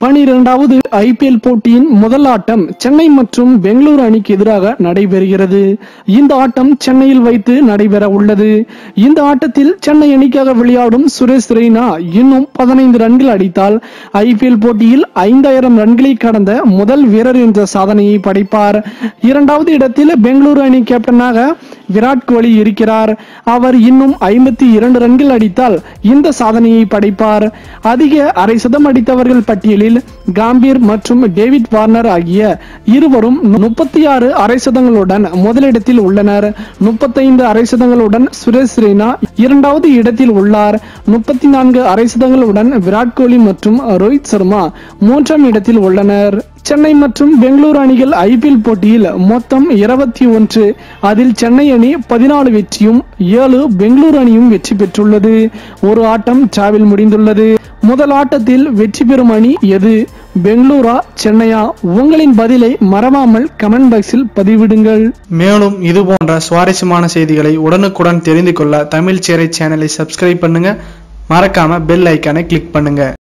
12வது ஐபிஎல் போட்டியின் முதல் ஆட்டம் சென்னை மற்றும் பெங்களூரு அணிக்கு எதிராக நடைபெறுகிறது. இந்த ஆட்டம் சென்னையில் வைத்து நடைபெற உள்ளது. இந்த ஆட்டத்தில் சென்னை அணிக்காக விளையாடும் சுரேஷ் ரெய்னா இன்னும் 15 ரன்கள் அடித்தால் ஐபிஎல் போட்டியில் 5000 ரன்களை கடந்த முதல் வீரர் என்ற சாதனையை படைப்பார். இரண்டாவது இடத்தில் பெங்களூரு அணி கேப்டனாக விராட் கோலி இருக்கிறார். அவர் இன்னும் 52 ரன்கள் அடித்தால் இந்த சாதனையை படைப்பார். அதிக அரை சதம் அடித்தவர்கள் பட்டியலில் கம்பீர் மற்றும் டேவிட் வார்னர் ஆகிய இருவரும் 36 அரை சதங்களுடன் முதலிடத்தில் உள்ளனர். 35 அரை சதங்களுடன் சுரேஷ் ரெய்னா இரண்டாவது இடத்தில் உள்ளார். 34 அரை சதங்களுடன் விராட் கோலி மற்றும் ரோஹித் சர்மா மூன்றாம் இடத்தில் உள்ளனர். சென்னை மற்றும் பெங்களூரு அணிகள் ஐபிஎல் போட்டியில் மொத்தம் 21. அதில் சென்னை அணி 14 வெற்றியும் 7 பெங்களூரு அணியும் வெற்றி பெற்றுள்ளது. ஒரு ஆட்டம் டிராவில் முடிந்துள்ளது. முதல் ஆட்டத்தில் வெற்றி பெறும் அணி எது? பெங்களூரா சென்னையா? உங்களின் பதிலை மறவாமல் கமெண்ட் பாக்ஸில் பதிவிடுங்கள். மேலும் இது போன்ற சுவாரஸ்யமான செய்திகளை உடனுக்குடன் தெரிந்து கொள்ள தமிழ் சேரை சேனலை சப்ஸ்கிரைப் பண்ணுங்க. மறக்காம பெல் ஐக்கானை கிளிக் பண்ணுங்க.